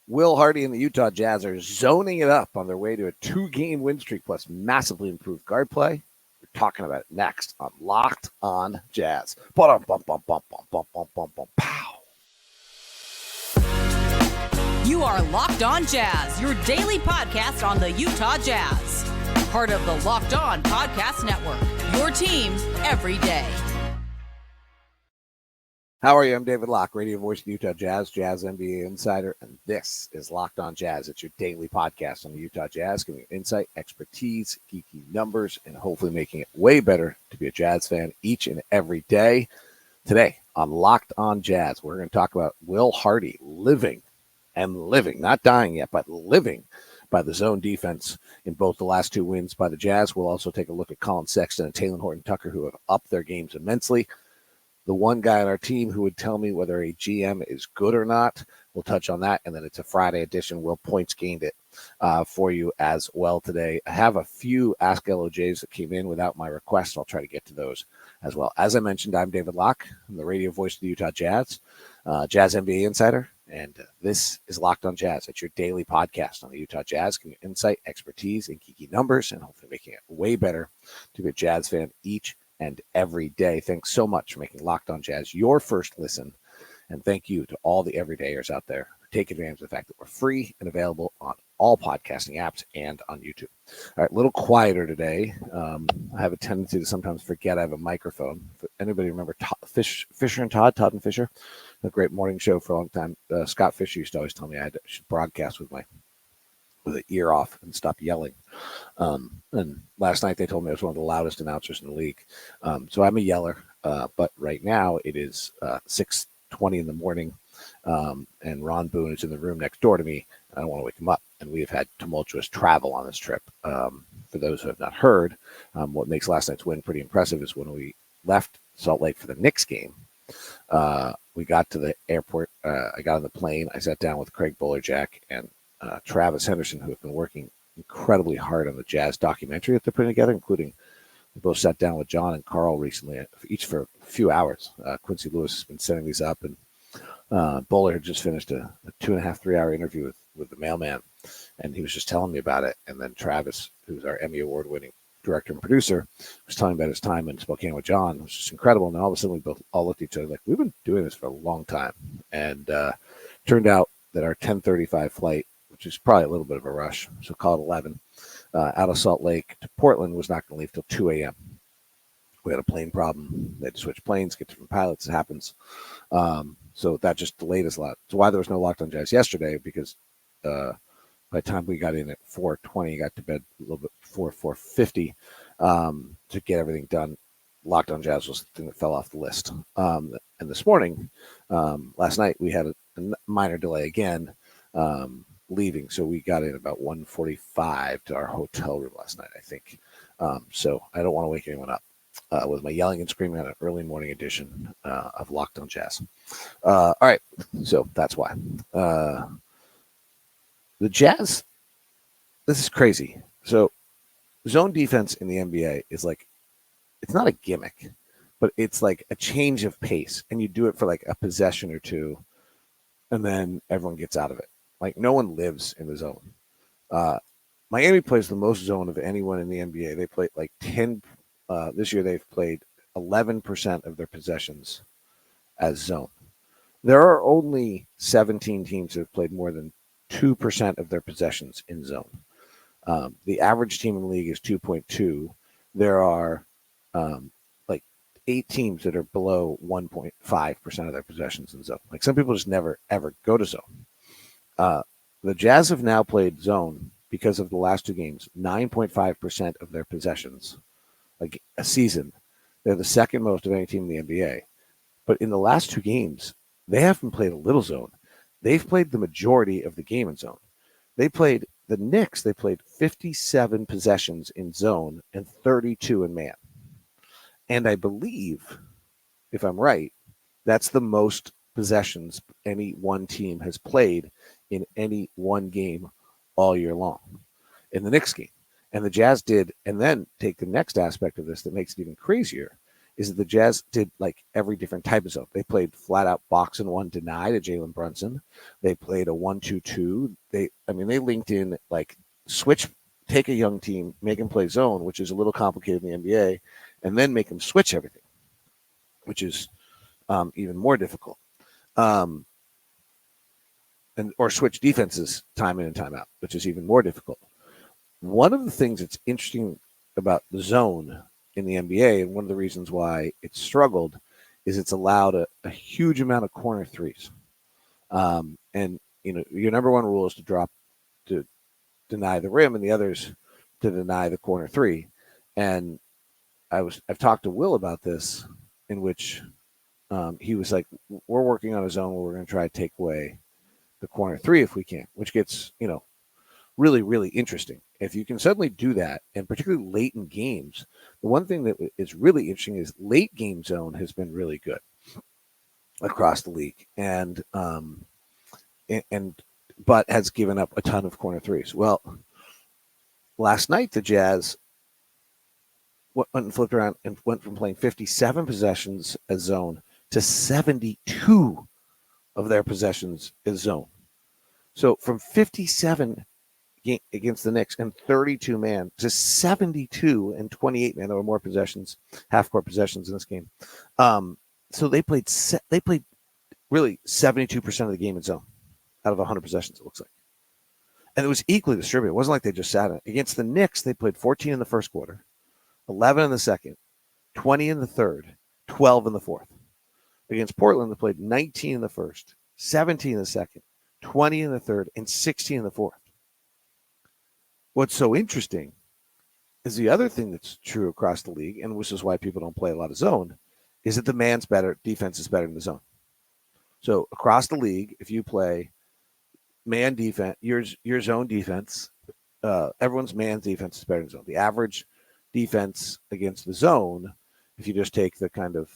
Will Hardy and the Utah Jazz are zoning it up on their way to a 2-game win streak plus massively improved guard play. We're talking about it next on Locked On Jazz. Pow. You are Locked On Jazz, your daily podcast on the Utah Jazz. Part of the Locked On Podcast Network, your team every day. How are you? I'm David Locke, radio voice of the Utah Jazz, Jazz NBA insider, and this is Locked On Jazz. It's your daily podcast on the Utah Jazz, giving you insight, expertise, geeky numbers, and hopefully making it way better to be a Jazz fan each and every day. Today on Locked On Jazz, we're going to talk about Will Hardy living, not dying yet, but living by the zone defense in both the last 2 wins by the Jazz. We'll also take a look at Collin, Sexton, and Talen Horton-Tucker, who have upped their games immensely. The one guy on our team who would tell me whether a GM is good or not. We'll touch on that, and then it's a Friday edition. Will Points gained it for you as well today. I have a few Ask LOJs that came in without my request. I'll try to get to those as well. As I mentioned, I'm David Locke. I'm the radio voice of the Utah Jazz, Jazz NBA insider, and this is Locked On Jazz. It's your daily podcast on the Utah Jazz, giving you insight, expertise, and geeky numbers, and hopefully making it way better to be a Jazz fan each and every day. Thanks so much for making Locked On Jazz your first listen. And thank you to all the everydayers out there who take advantage of the fact that we're free and available on all podcasting apps and on YouTube. All right, a little quieter today. I have a tendency to sometimes forget I have a microphone. If anybody remember Fisher and Todd and Fisher? A great morning show for a long time. Scott Fisher used to always tell me I should broadcast with the ear off and stop yelling. And last night they told me I was one of the loudest announcers in the league. So I'm a yeller, but right now it is 6:20 in the morning, and Ron Boone is in the room next door to me. I don't want to wake him up. And we have had tumultuous travel on this trip. For those who have not heard, what makes last night's win pretty impressive is when we left Salt Lake for the Knicks game, we got to the airport. I got on the plane. I sat down with Craig Bolerjack and Travis Henderson, who have been working incredibly hard on the Jazz documentary that they're putting together, including we both sat down with John and Carl recently, each for a few hours. Quincy Lewis has been setting these up, and Bowler had just finished a 2.5, 3-hour interview with the mailman, and he was just telling me about it. And then Travis, who's our Emmy Award-winning director and producer, was telling me about his time in Spokane with John. It was just incredible. And then all of a sudden we both all looked at each other like, we've been doing this for a long time. And turned out that our 10:35 flight, which is probably a little bit of a rush, so call it 11, out of Salt Lake to Portland, was not going to leave till 2 a.m. We had a plane problem. They had to switch planes, get different pilots. It happens. So that just delayed us a lot. So why there was no Locked On Jazz yesterday, because by the time we got in at 4:20, got to bed a little bit before 4:50 to get everything done. Locked On Jazz was the thing that fell off the list. And this morning, last night, we had a minor delay again, leaving. So we got in about 1:45 to our hotel room last night, I think. So I don't want to wake anyone up with my yelling and screaming on an early morning edition of Locked On Jazz. All right. So that's why. The Jazz, this is crazy. So zone defense in the NBA is like, it's not a gimmick, but it's like a change of pace. And you do it for like a possession or two, and then everyone gets out of it. Like, no one lives in the zone. Miami plays the most zone of anyone in the NBA. They played like 10. This year they've played 11% of their possessions as zone. There are only 17 teams that have played more than 2% of their possessions in zone. The average team in the league is 2.2. There are like 8 teams that are below 1.5% of their possessions in zone. Like, some people just never, ever go to zone. The Jazz have now played zone because of the last 2 games, 9.5% of their possessions, like a season. They're the second most of any team in the NBA. But in the last 2 games, they haven't played a little zone. They've played the majority of the game in zone. They played the Knicks. They played 57 possessions in zone and 32 in man. And I believe, if I'm right, that's the most possessions any one team has played in any one game all year long in the Knicks game. And the Jazz did, and then take the next aspect of this that makes it even crazier, is that the Jazz did like every different type of zone. They played flat out box and one deny to Jalen Brunson. They played a 1-2-2. They linked in like switch, take a young team, make them play zone, which is a little complicated in the NBA, and then make them switch everything, which is even more difficult. Or switch defenses time in and time out, which is even more difficult. One of the things that's interesting about the zone in the NBA, and one of the reasons why it's struggled, is it's allowed a huge amount of corner threes. And your number one rule is to deny the rim, and the others to deny the corner three. And I've talked to Will about this, in which he was like, we're working on a zone where we're going to try to take away the corner three if we can, which gets, really, really interesting. If you can suddenly do that, and particularly late in games, the one thing that is really interesting is late game zone has been really good across the league, but has given up a ton of corner threes. Well, last night the Jazz went and flipped around and went from playing 57 possessions as zone to 72 of their possessions as zone. So from 57 against the Knicks and 32 man to 72 and 28 man. There were more possessions, half court possessions in this game. So they played really 72% of the game in zone out of 100 possessions, it looks like. And it was equally distributed. It wasn't like they just sat in it. Against the Knicks, they played 14 in the first quarter, 11 in the second, 20 in the third, 12 in the fourth. Against Portland, they played 19 in the first, 17 in the second, 20 in the third, and 16 in the fourth. What's so interesting is the other thing that's true across the league, and which is why people don't play a lot of zone, is that the man's better, defense is better than the zone. So across the league, if you play man defense, your zone defense, everyone's man's defense is better than zone. The average defense against the zone, if you just take the kind of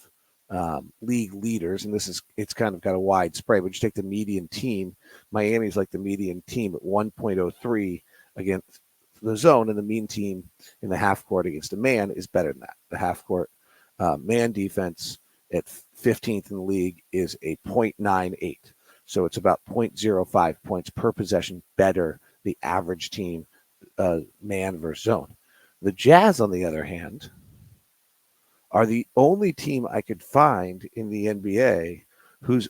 league leaders, and it's kind of got a wide spread, but you take the median team, Miami's like the median team at 1.03 against the zone, and the mean team in the half court against a man is better than that. The half court man defense at 15th in the league is a 0.98. So it's about 0.05 points per possession better, the average team, man versus zone. The Jazz, on the other hand, are the only team I could find in the NBA whose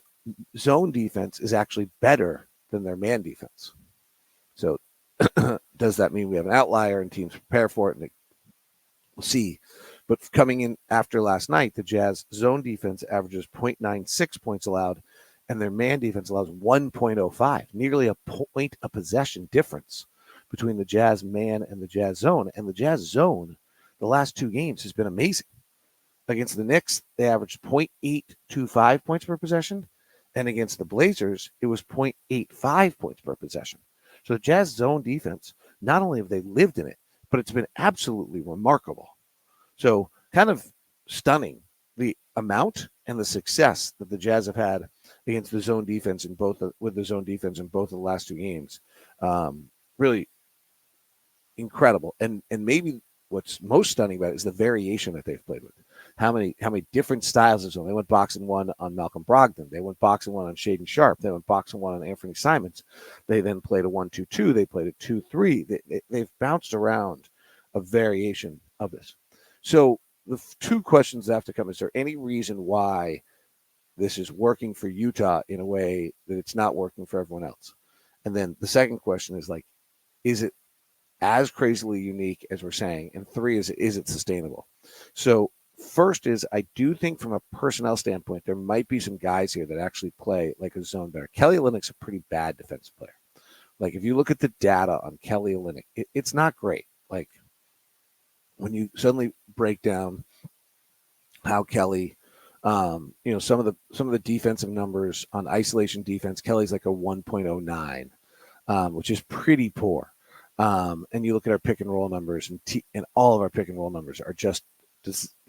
zone defense is actually better than their man defense. So does that mean we have an outlier and teams prepare for it? And we'll see. But coming in after last night, the Jazz zone defense averages 0.96 points allowed, and their man defense allows 1.05, nearly a point a possession difference between the Jazz man and the Jazz zone. And the Jazz zone, the last two games, has been amazing. Against the Knicks, they averaged 0.825 points per possession, and against the Blazers, it was 0.85 points per possession. So the Jazz zone defense, not only have they lived in it, but it's been absolutely remarkable. So kind of stunning, the amount and the success that the Jazz have had against the zone defense with the zone defense in both of the last two games. Really incredible. And maybe what's most stunning about it is the variation that they've played with. How many different styles of zone. They went box and one on Malcolm Brogdon. They went box and one on Shaedon Sharpe. They went box and one on Anthony Simons. They then played a 1-2-2. They played a 2-3. They've bounced around a variation of this. So the two questions that have to come is there any reason why this is working for Utah in a way that it's not working for everyone else? And then the second question is like, is it as crazily unique as we're saying? And three, is it sustainable? So first is, I do think from a personnel standpoint, there might be some guys here that actually play like a zone better. Kelly Olynyk's a pretty bad defensive player. Like if you look at the data on Kelly Olynyk, it's not great. Like when you suddenly break down how Kelly, some of the defensive numbers on isolation defense, Kelly's like a 1.09, which is pretty poor. And you look at our pick and roll numbers, and all of our pick and roll numbers are just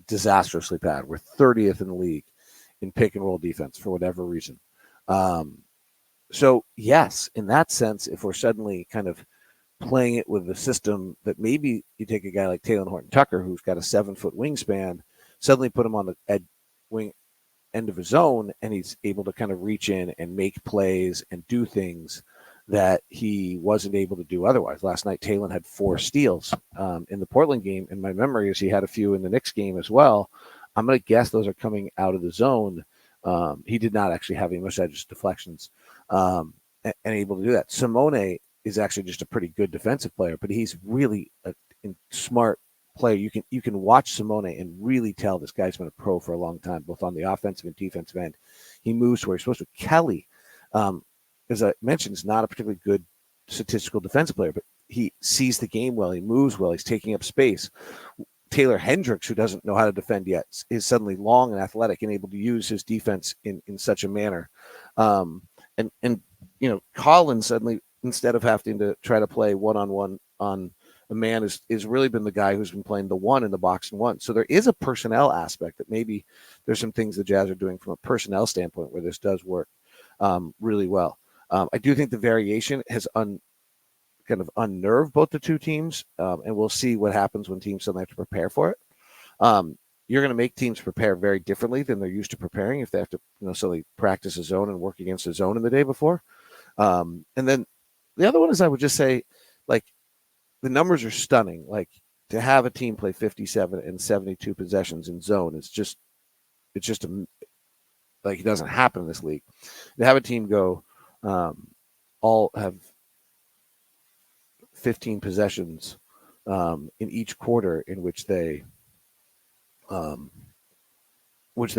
disastrously bad. We're 30th in the league in pick and roll defense for whatever reason. So yes, in that sense, if we're suddenly kind of playing it with the system that maybe you take a guy like Talen Horton-Tucker, who's got a 7-foot wingspan, suddenly put him on the wing end of his zone, and he's able to kind of reach in and make plays and do things that he wasn't able to do otherwise. Last night, Talen had 4 steals in the Portland game, and my memory is he had a few in the Knicks game as well. I'm going to guess those are coming out of the zone. He did not actually have any much, just deflections, and able to do that. Simone is actually just a pretty good defensive player, but he's really a smart player. You can watch Simone and really tell this guy's been a pro for a long time, both on the offensive and defensive end. He moves where he's supposed to. Kelly, as I mentioned, is not a particularly good statistical defensive player, but he sees the game well. He moves well. He's taking up space. Taylor Hendricks, who doesn't know how to defend yet, is suddenly long and athletic and able to use his defense in such a manner. And Collin suddenly, instead of having to try to play one-on-one on a man, has really been the guy who's been playing the one in the box and one. So there is a personnel aspect that maybe there's some things the Jazz are doing from a personnel standpoint where this does work really well. I do think the variation has kind of unnerved both the two teams, and we'll see what happens when teams suddenly have to prepare for it. You're going to make teams prepare very differently than they're used to preparing if they have to suddenly practice a zone and work against a zone in the day before. And then the other one is, I would just say, like, the numbers are stunning. Like, to have a team play 57 and 72 possessions in zone, it's just like, it doesn't happen in this league. To have a team go all have 15 possessions in each quarter in which they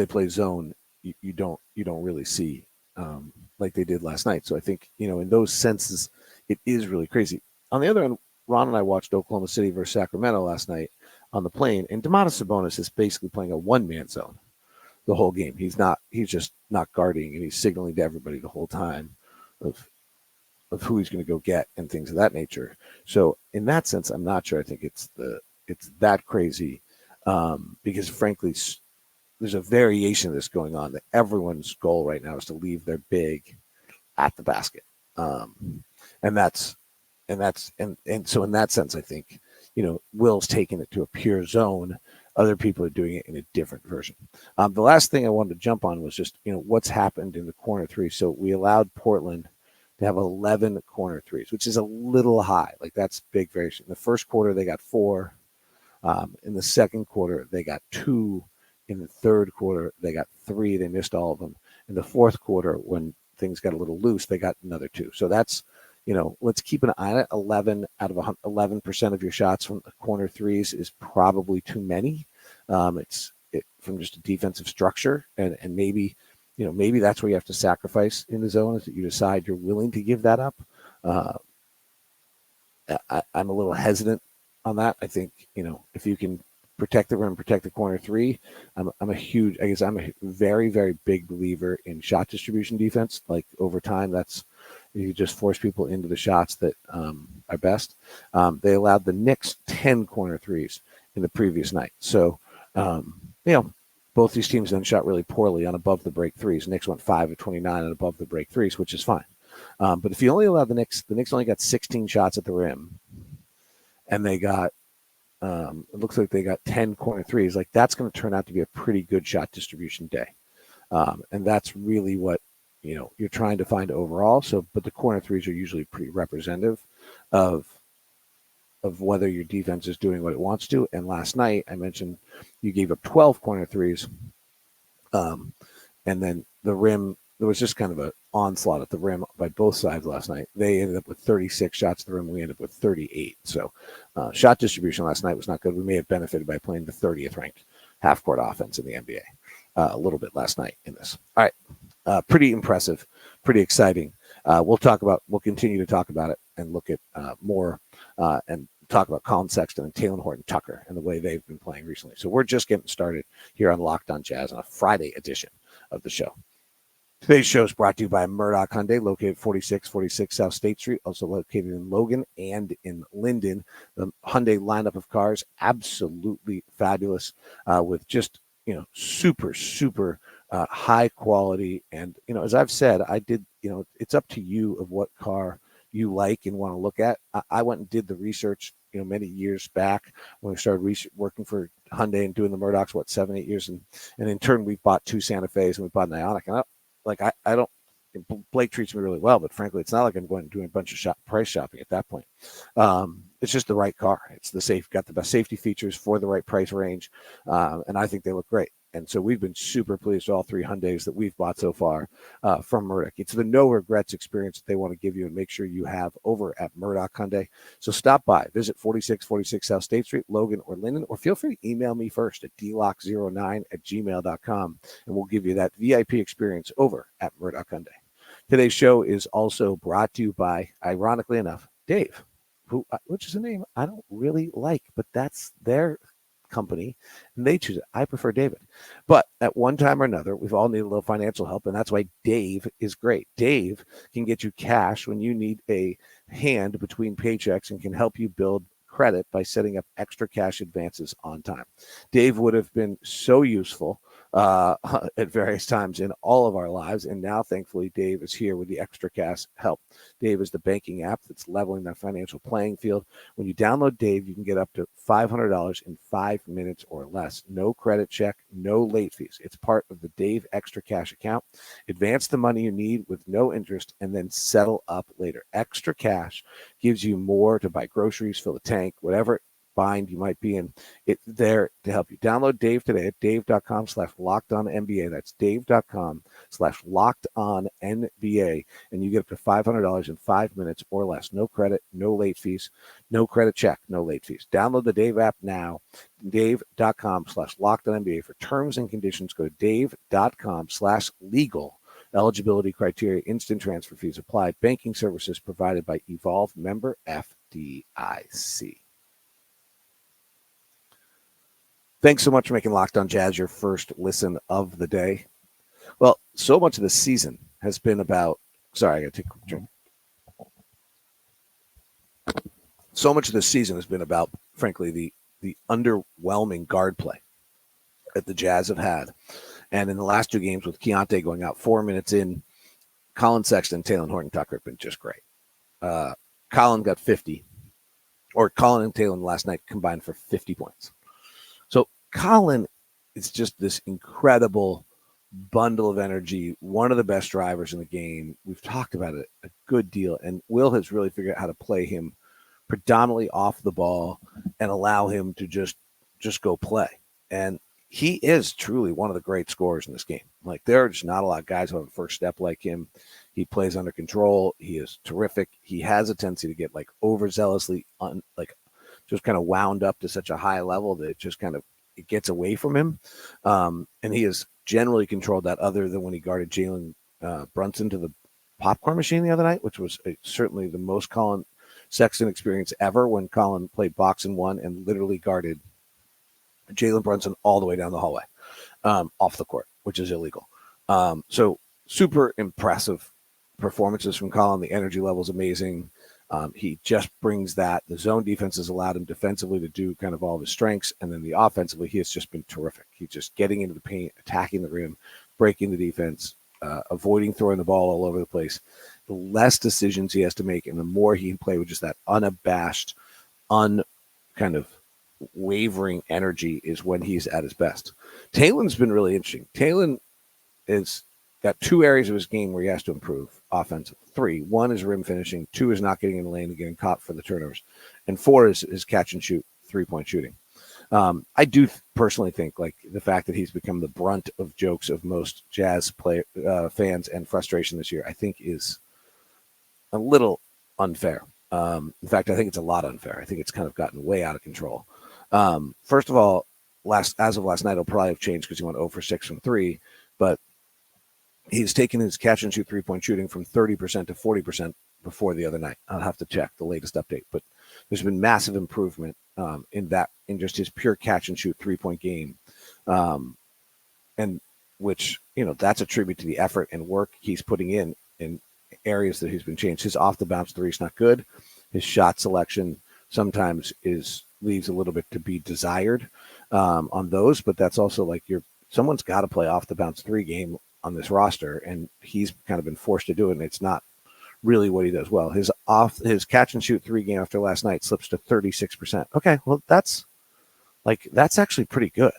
play zone, you don't really see like they did last night. So I think in those senses it is really crazy. On the other end, Ron and I watched Oklahoma City versus Sacramento last night on the plane, and Domantas Sabonis is basically playing a one-man zone the whole game. He's just not guarding, and he's signaling to everybody the whole time of who he's going to go get and things of that nature. So in that sense, I'm not sure. I think it's that crazy because frankly, there's a variation of this going on, that everyone's goal right now is to leave their big at the basket. And so in that sense, I think, Will's taking it to a pure zone. Other people are doing it in a different version. The last thing I wanted to jump on was just, what's happened in the corner three. So we allowed Portland to have 11 corner threes, which is a little high. Like, that's big variation. In the first quarter, they got 4. In the second quarter, they got 2. In the third quarter, they got 3. They missed all of them. In the fourth quarter, when things got a little loose, they got another 2. So that's, let's keep an eye on it. 11 out of 11% of your shots from the corner threes is probably too many. It's from just a defensive structure, and maybe that's where you have to sacrifice in the zone, is that you decide you're willing to give that up. I'm a little hesitant on that. I think, if you can protect the rim, protect the corner three, I'm a very, very big believer in shot distribution defense. Like, over time, that's, you just force people into the shots that are best. They allowed the Knicks 10 corner threes in the previous night. So, both these teams then shot really poorly on above the break threes. Knicks went 5 of 29 on above the break threes, which is fine. But if you only allow the Knicks only got 16 shots at the rim, and they got, it looks like they got 10 corner threes. Like, that's going to turn out to be a pretty good shot distribution day. And that's really what, you're trying to find overall. So, but the corner threes are usually pretty representative of whether your defense is doing what it wants to. And last night, I mentioned you gave up 12 corner threes. And then the rim, there was just kind of an onslaught at the rim by both sides last night. They ended up with 36 shots at the rim. We ended up with 38. So shot distribution last night was not good. We may have benefited by playing the 30th ranked half-court offense in the NBA a little bit last night in this. All right. Pretty impressive, pretty exciting. We'll continue to talk about it and look at more and talk about Collin, Sexton, and Talen Horton-Tucker and the way they've been playing recently. So we're just getting started here on Locked On Jazz on a Friday edition of the show. Today's show is brought to you by Murdoch Hyundai, located 4646 South State Street, also located in Logan and in Linden. The Hyundai lineup of cars, absolutely fabulous, with just, super, super high quality. And, as I've said, it's up to you of what car you like and want to look at. I went and did the research, many years back when we started working for Hyundai and doing the Murdochs, 7-8 years, and in turn we bought 2 Santa Fe's and we bought an Ioniq. And I don't. Blake treats me really well, but frankly, it's not like I'm going and doing a bunch of price shopping at that point. It's just the right car. It's got the best safety features for the right price range, and I think they look great. And so we've been super pleased with all 3 Hyundais that we've bought so far from Murdoch. It's the no regrets experience that they want to give you and make sure you have over at Murdoch Hyundai. So stop by, visit 4646 South State Street, Logan or Linden, or feel free to email me first at dlock09@gmail.com, and we'll give you that VIP experience over at Murdoch Hyundai. Today's show is also brought to you by, ironically enough, Dave, which is a name I don't really like, but that's their company, and they choose it. I prefer David. But at one time or another, we've all needed a little financial help, and that's why Dave is great. Dave can get you cash when you need a hand between paychecks and can help you build credit by setting up extra cash advances on time. Dave would have been so useful at various times in all of our lives, and now thankfully Dave is here with the extra cash help. Dave is the banking app that's leveling that financial playing field. When you download Dave, you can get up to $500 in 5 minutes or less. No credit check, no late fees. It's part of the Dave Extra Cash account. Advance the money you need with no interest and then settle up later. Extra Cash gives you more to buy groceries, fill a tank, whatever bind you might be in. It's there to help you. Download Dave today at dave.com/lockedonnba. That's dave.com/lockedonnba, and you get up to $500 in 5 minutes or less. No credit, no late fees, no credit check, no late fees. Download the Dave app now. dave.com/lockedonnba. For terms and conditions, go to dave.com/legal. Eligibility criteria, instant transfer fees applied. Banking services provided by Evolve, member FDIC. Thanks so much for making Locked On Jazz your first listen of the day. Well, so much of the season has been about... Sorry, I got to take a quick drink. So much of this season has been about, frankly, the underwhelming guard play that the Jazz have had. And in the last 2 games with Keyonte going out 4 minutes in, Collin, Sexton, Talen, Horton-Tucker have been just great. Collin got 50. Or Collin and Talen last night combined for 50 points. So Collin is just this incredible bundle of energy, one of the best drivers in the game. We've talked about it a good deal, and Will has really figured out how to play him predominantly off the ball and allow him to just go play. And he is truly one of the great scorers in this game. Like, there are just not a lot of guys who have a first step like him. He plays under control. He is terrific. He has a tendency to get overzealously just kind of wound up to such a high level that it gets away from him. And he has generally controlled that, other than when he guarded Jalen Brunson to the popcorn machine the other night, which was certainly the most Collin Sexton experience ever, when Collin played box and one and literally guarded Jalen Brunson all the way down the hallway off the court, which is illegal. So super impressive performances from Collin. The energy level is amazing. He just brings that. The zone defense has allowed him defensively to do kind of all of his strengths. And then the offensively, he has just been terrific. He's just getting into the paint, attacking the rim, breaking the defense, avoiding throwing the ball all over the place. The less decisions he has to make, and the more he can play with just that unabashed, kind of wavering energy, is when he's at his best. Talen's been really interesting. Talen is got 2 areas of his game where he has to improve offensively. 3. 1 is rim finishing. 2 is not getting in the lane and getting caught for the turnovers. And 4 is his catch and shoot 3-point shooting. I do personally think the fact that he's become the brunt of jokes of most Jazz fans and frustration this year, I think is a little unfair. In fact, I think it's a lot unfair. I think it's kind of gotten way out of control. First of all, as of last night, it'll probably have changed because he went 0 for 6 from 3, but he's taken his catch and shoot 3-point shooting from 30% to 40% before the other night. I'll have to check the latest update, but there's been massive improvement in just his pure catch and shoot 3-point game. And which, that's a tribute to the effort and work he's putting in areas that he's been changed. His off the bounce 3 is not good. His shot selection sometimes leaves a little bit to be desired on those, but that's also someone's got to play off the bounce 3 game on this roster, and he's kind of been forced to do it, and it's not really what he does well. His catch and shoot 3 game after last night slips to 36%. Okay, well that's actually pretty good.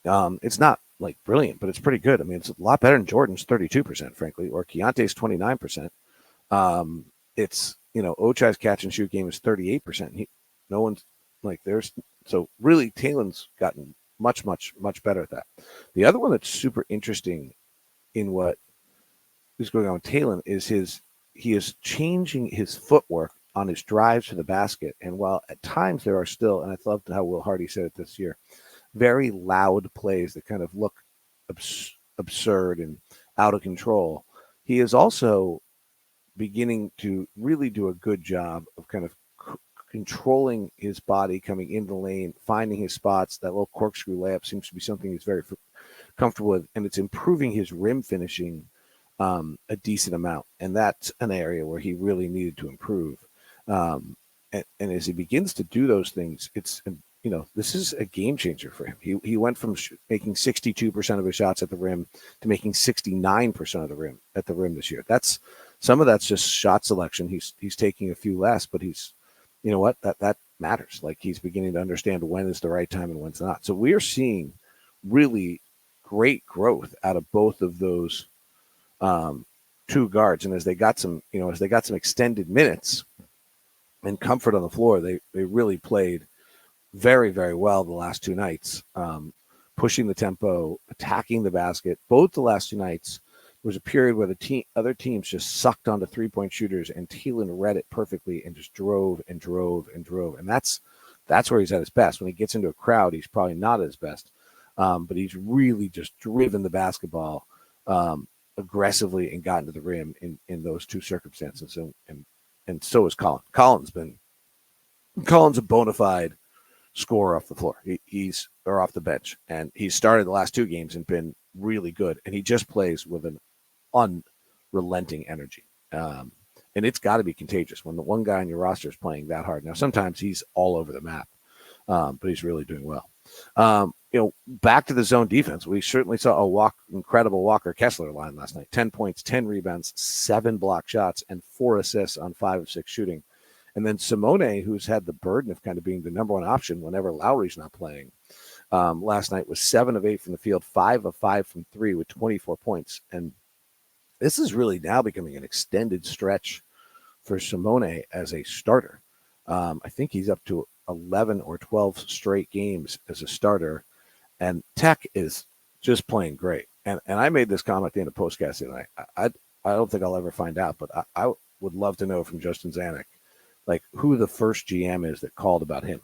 It's not like brilliant, but it's pretty good. I mean, it's a lot better than Jordan's 32%, frankly, or Keyonte's 29%. It's Ochai's catch and shoot game is 38%. No one's like so really Talen's gotten much better at that. The other one that's super interesting in what is going on with Talen is he is changing his footwork on his drives to the basket. And while at times there are still, and I loved how Will Hardy said it this year, very loud plays that kind of look absurd and out of control, he is also beginning to really do a good job of kind of controlling his body coming into the lane, finding his spots. That little corkscrew layup seems to be something he's very comfortable with, and it's improving his rim finishing a decent amount. And that's an area where he really needed to improve. And as he begins to do those things, it's, this is a game changer for him. He went from making 62% of his shots at the rim to making 69% of the rim at the rim this year. Some of that's just shot selection. He's taking a few less, but he's, that matters. Like, he's beginning to understand when is the right time and when's not. So we are seeing really great growth out of both of those two guards. And as they got some extended minutes and comfort on the floor, they really played very, very well the last 2 nights, pushing the tempo, attacking the basket. Both the last 2 nights, there was a period where other teams just sucked onto 3-point shooters, and Talen read it perfectly and just drove and drove and drove. And that's where he's at his best. When he gets into a crowd, he's probably not at his best, but he's really just driven the basketball aggressively and gotten to the rim in those 2 circumstances. And so is Collin. Collin's a bona fide scorer off the floor. He's off the bench, and he's started the last 2 games and been really good. And he just plays with an unrelenting energy. And it's got to be contagious when the one guy on your roster is playing that hard. Now, sometimes he's all over the map, but he's really doing well. Back to the zone defense, we certainly saw incredible Walker Kessler line last night. 10 points, 10 rebounds, 7 block shots, and 4 assists on 5 of 6 shooting. And then Simone, who's had the burden of kind of being the number 1 option whenever Lauri's not playing, last night was 7 of 8 from the field, 5 of 5 from 3 with 24 points. And this is really now becoming an extended stretch for Simone as a starter. I think he's up to 11 or 12 straight games as a starter, and Tech is just playing great. And I made this comment at the end of postcast tonight. I don't think I'll ever find out, but I would love to know from Justin Zanuck, like, who the first GM is that called about him,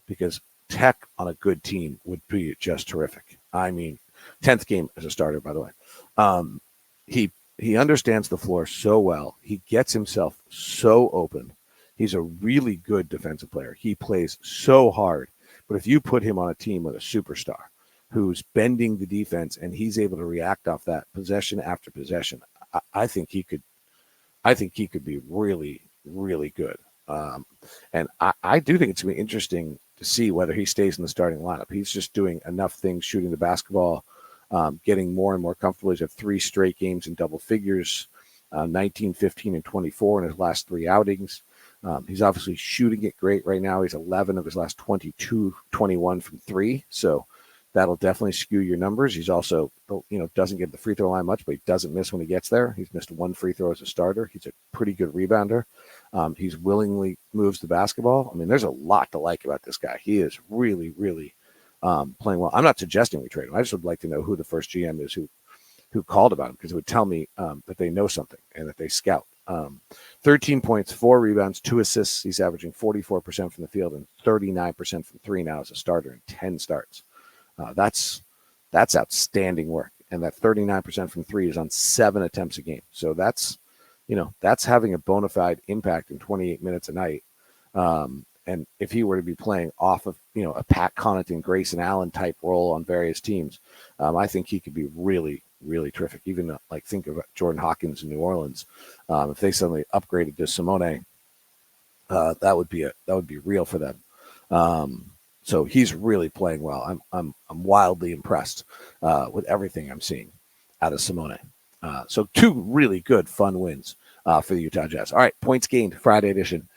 because Tech on a good team would be just terrific. I mean, 10th game as a starter, by the way. He understands the floor so well. He gets himself so open. He's a really good defensive player. He plays so hard. But if you put him on a team with a superstar who's bending the defense and he's able to react off that possession after possession, I think he could be really, really good. And I do think it's going to be interesting to see whether he stays in the starting lineup. He's just doing enough things, shooting the basketball, getting more and more comfortable. He's had 3 straight games in double figures, 19, 15, and 24 in his last 3 outings. He's obviously shooting it great right now. He's 11 of his last 22, 21 from 3. So that'll definitely skew your numbers. He's also, doesn't get the free throw line much, but he doesn't miss when he gets there. He's missed 1 free throw as a starter. He's a pretty good rebounder. He's willingly moves the basketball. I mean, there's a lot to like about this guy. He is really, really playing well. I'm not suggesting we trade him. I just would like to know who the first GM is who called about him, because it would tell me that they know something and that they scout. 13 points, 4 rebounds, 2 assists. He's averaging 44% from the field and 39% from 3 now as a starter in 10 starts. That's outstanding work. And that 39% from 3 is on 7 attempts a game. So that's having a bona fide impact in 28 minutes a night. And if he were to be playing off of, a Pat Connaughton, Grayson Allen type role on various teams, I think he could be really, really terrific. Even think of Jordan Hawkins in New Orleans. If they suddenly upgraded to Simone, that would be real for them. So he's really playing well. I'm wildly impressed with everything I'm seeing out of Simone. So 2 really good, fun wins. for the Utah Jazz. All right, Points Gained Friday edition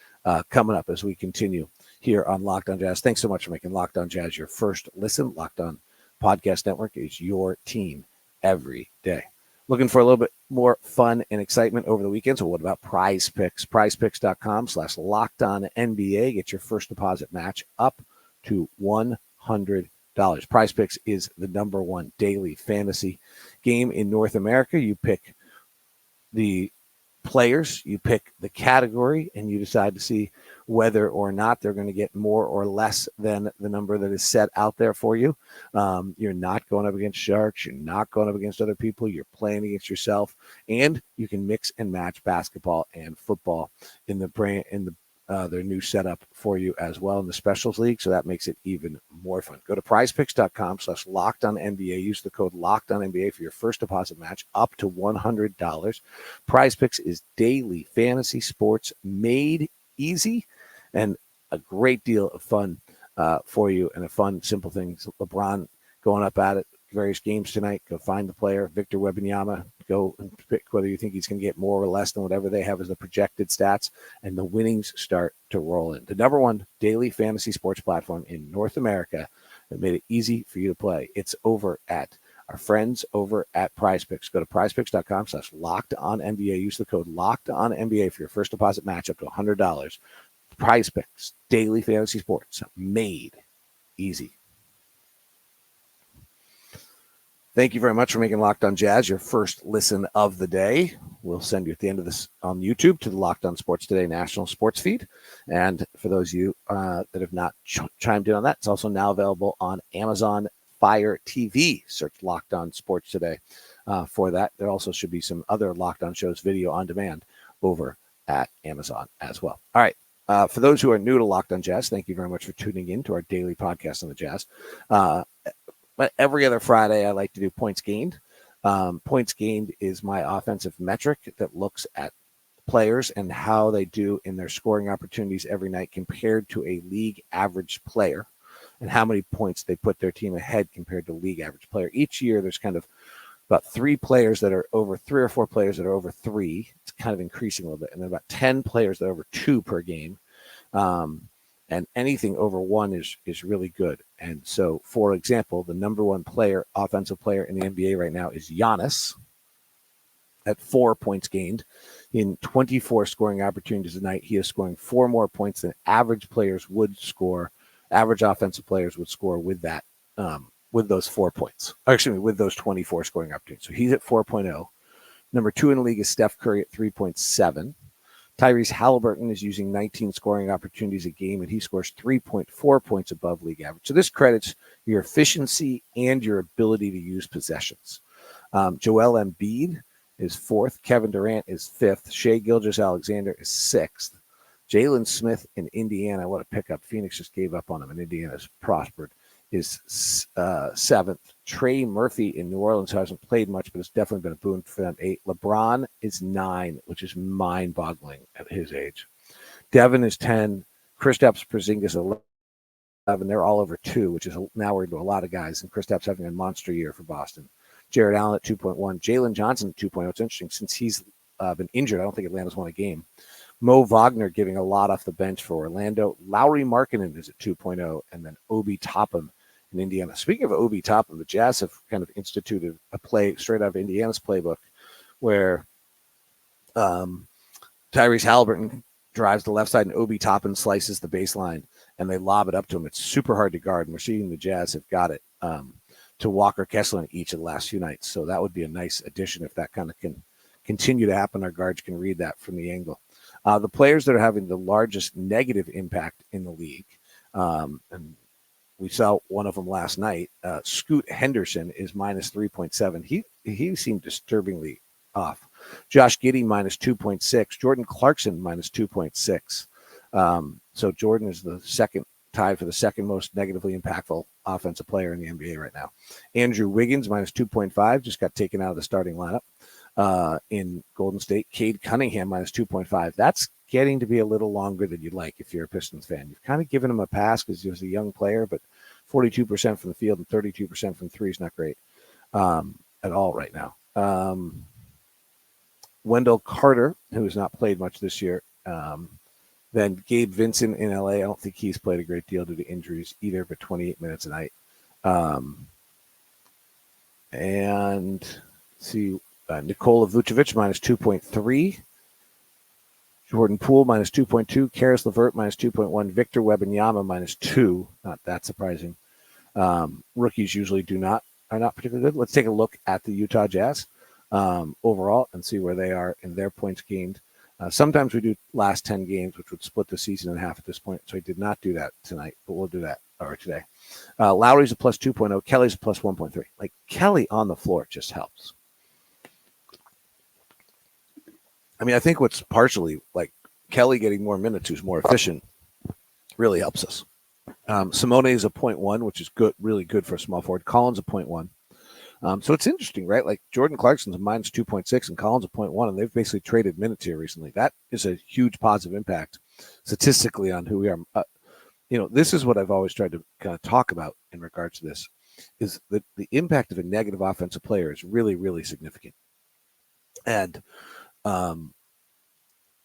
coming up as we continue here on Locked On Jazz. Thanks so much for making Locked On Jazz your first listen. Locked On Podcast Network is your team every day. Looking for a little bit more fun and excitement over the weekend? So what about Prize Picks? PrizePicks.com/LockedOnNBA. Get your first deposit match up to $100. Prize Picks is the number one daily fantasy game in North America. You pick the players, you pick the category, and you decide to see whether or not they're going to get more or less than the number that is set out there for you. You're not going up against sharks. You're not going up against other people. You're playing against yourself, and you can mix and match basketball and football in their new setup for you as well in the Specials League, so that makes it even more fun. Go to prizepicks.com/LockedOnNBA. Use the code LockedOnNBA for your first deposit match up to $100. Prize Picks is daily fantasy sports made easy and a great deal of fun for you, and a fun, simple thing. LeBron going up at it, various games tonight. Go find the player, Victor Wembanyama. Go and pick whether you think he's going to get more or less than whatever they have as the projected stats, and the winnings start to roll in. The number one daily fantasy sports platform in North America that made it easy for you to play. It's over at our friends over at Prize Picks. Go to prizepicks.com/LockedOnNBA. Use the code LockedOnNBA for your first deposit match up to $100. Prize Picks, daily fantasy sports made easy. Thank you very much for making Locked On Jazz your first listen of the day. We'll send you at the end of this on YouTube to the Locked On Sports Today national sports feed. And for those of you that have not chimed in on that, it's also now available on Amazon Fire TV. Search Locked On Sports Today for that. There also should be some other Locked On shows video on demand over at Amazon as well. All right. For those who are new to Locked On Jazz, thank you very much for tuning in to our daily podcast on the Jazz. But every other Friday, I like to do Points Gained. Points Gained is my offensive metric that looks at players and how they do in their scoring opportunities every night compared to a league average player, and how many points they put their team ahead compared to league average player. Each year, there's kind of about 3 players that are over 3 or 4 players that are over 3. It's kind of increasing a little bit. And then about 10 players that are over 2 per game. And anything over 1 is really good. And so, for example, the number one offensive player in the NBA right now is Giannis at 4 points gained. In 24 scoring opportunities a night, he is scoring 4 more points than average players would score. Average offensive players would score with that, with those 4 points. Or excuse me, with those 24 scoring opportunities. So he's at 4.0. Number 2 in the league is Steph Curry at 3.7. Tyrese Halliburton is using 19 scoring opportunities a game, and he scores 3.4 points above league average. So this credits your efficiency and your ability to use possessions. Joel Embiid is 4th. Kevin Durant is 5th. Shai Gilgeous-Alexander is 6th. Jalen Smith in Indiana, what a pickup. Phoenix just gave up on him, and Indiana's prospered, is 7th. Trey Murphy in New Orleans, who hasn't played much, but it's definitely been a boon for them, 8. LeBron is 9, which is mind-boggling at his age. Devin is 10. Kristaps Porzingis 11. They're all over 2, which is now we're into a lot of guys, and Kristaps having a monster year for Boston. Jared Allen at 2.1. Jalen Johnson at 2.0. It's interesting. Since he's been injured, I don't think Atlanta's won a game. Mo Wagner giving a lot off the bench for Orlando. Lauri Markkanen is at 2.0, and then Obi Toppin in Indiana. Speaking of Obi Toppin, the Jazz have kind of instituted a play straight out of Indiana's playbook where Tyrese Halliburton drives the left side and Obi Toppin slices the baseline, and they lob it up to him. It's super hard to guard, and we're seeing the Jazz have got it to Walker Kessler in each of the last few nights. So that would be a nice addition if that kind of can continue to happen. Our guards can read that from the angle. The players that are having the largest negative impact in the league, and we saw one of them last night, Scoot Henderson is minus 3.7. He seemed disturbingly off. Josh Giddey minus 2.6. Jordan Clarkson minus 2.6. So Jordan is the second, tied for the second most negatively impactful offensive player in the NBA right now. Andrew Wiggins minus 2.5, just got taken out of the starting lineup in Golden State. Cade Cunningham minus 2.5. That's getting to be a little longer than you'd like if you're a Pistons fan. You've kind of given him a pass because he was a young player, but 42% from the field and 32% from three is not great at all right now. Wendell Carter, who has not played much this year. Then Gabe Vincent in LA. I don't think he's played a great deal due to injuries either, but 28 minutes a night. And see, Nikola Vucevic minus 2.3. Jordan Poole minus 2.2. Karis LeVert minus 2.1. Victor Wembanyama minus 2. Not that surprising. Rookies usually are not particularly good. Let's take a look at the Utah Jazz overall and see where they are in their points gained. Sometimes we do last 10 games, which would split the season in half at this point. So I did not do that tonight, but we'll do that today. Lauri's a plus 2.0. Kelly's a plus 1.3. Like Kelly on the floor just helps. I mean, I think what's partially like Kelly getting more minutes, who's more efficient, really helps us. Simone is a 0.1, which is good, really good for a small forward. Collin's a 0.1. So it's interesting, right? Like Jordan Clarkson's a minus 2.6 and Collin's a 0.1, and they've basically traded minutes here recently. That is a huge positive impact statistically on who we are. This is what I've always tried to kind of talk about in regards to this, is that the impact of a negative offensive player is really, really significant. And to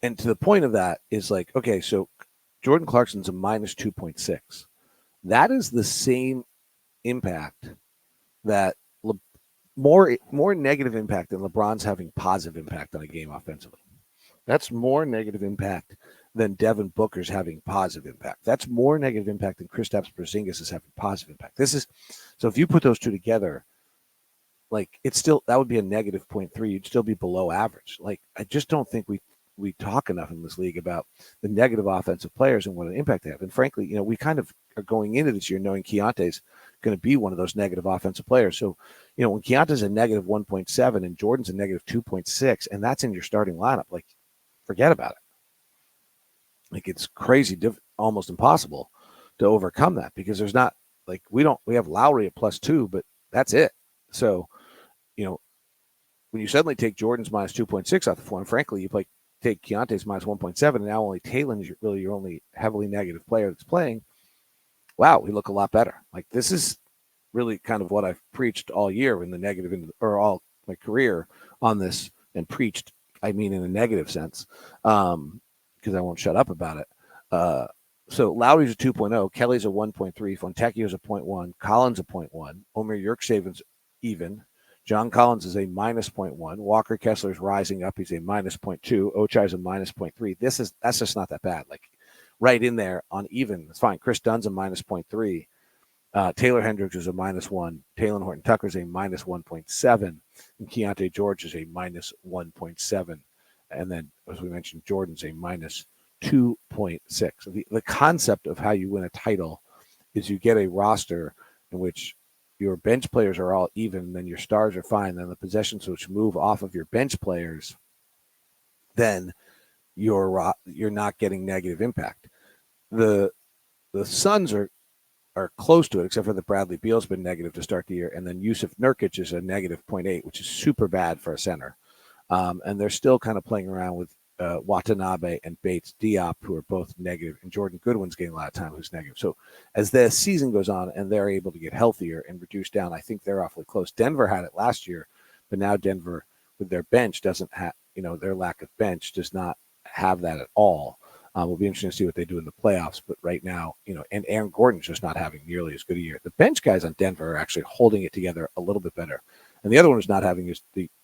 the point of that is like, okay, so Jordan Clarkson's a minus 2.6. That is the same impact that more negative impact than LeBron's having positive impact on a game offensively. That's more negative impact than Devin Booker's having positive impact. That's more negative impact than Kristaps Porzingis is having positive impact. So if you put those two together, like that would be a negative 0.3. You'd still be below average. Like I just don't think we talk enough in this league about the negative offensive players and what an impact they have. And frankly, we kind of are going into this year knowing Keyonte's going to be one of those negative offensive players. So, when Keyonte's a negative 1.7 and Jordan's a negative 2.6, and that's in your starting lineup, like forget about it. Like it's crazy, almost impossible to overcome that because there's not like we have Lauri at plus 2, but that's it. So, when you suddenly take Jordan's minus 2.6 off the floor, and frankly, you take Keyonte's minus 1.7, and now only Talen is really your only heavily negative player that's playing. Wow, we look a lot better. Like this is really kind of what I've preached all year in the negative, or all my career on this, and preached, I mean, in a negative sense, because I won't shut up about it. So Lauri's a 2.0, Kelly's a 1.3, Fontechhio's a 0.1, Collin's a 0.1, Omer Yurtseven's even, John Collins is a minus 0.1, Walker Kessler's rising up, he's a minus 0.2, Ochai's a minus 0.3. That's just not that bad. Like right in there on even, it's fine. Chris Dunn's a minus 0.3. Taylor Hendricks is a minus 1. Talen Horton-Tucker is a minus 1.7. And Keyonte George is a minus 1.7. And then, as we mentioned, Jordan's a minus 2.6. So the concept of how you win a title is you get a roster in which your bench players are all even, and then your stars are fine. Then the possessions which move off of your bench players, then you're not getting negative impact. The Suns are close to it, except for that Bradley Beal's been negative to start the year, and then Yusuf Nurkic is a negative 0.8, which is super bad for a center. And they're still kind of playing around with Watanabe and Bates Diop, who are both negative, and Jordan Goodwin's getting a lot of time, who's negative. So as the season goes on and they're able to get healthier and reduce down, I think they're awfully close. Denver had it last year, but now Denver, with their bench, doesn't have, their lack of bench does not have that at all. Will be interesting to see what they do in the playoffs. But right now, and Aaron Gordon's just not having nearly as good a year. The bench guys on Denver are actually holding it together a little bit better. And the other one who's not having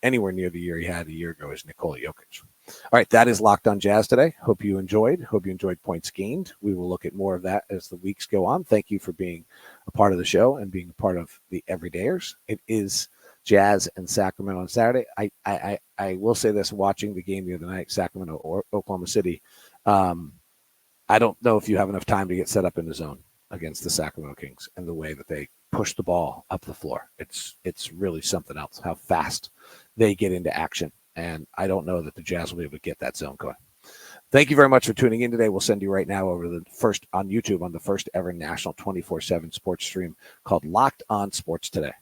anywhere near the year he had a year ago is Nikola Jokic. All right, that is Locked on Jazz today. Hope you enjoyed. Hope you enjoyed points gained. We will look at more of that as the weeks go on. Thank you for being a part of the show and being a part of the Everydayers. It is Jazz and Sacramento on Saturday. I will say this, watching the game the other night, Sacramento or Oklahoma City, I don't know if you have enough time to get set up in the zone against the Sacramento Kings and the way that they push the ball up the floor. It's really something else, how fast they get into action. And I don't know that the Jazz will be able to get that zone going. Thank you very much for tuning in today. We'll send you right now over to the first on YouTube on the first ever national 24/7 sports stream called Locked on Sports Today.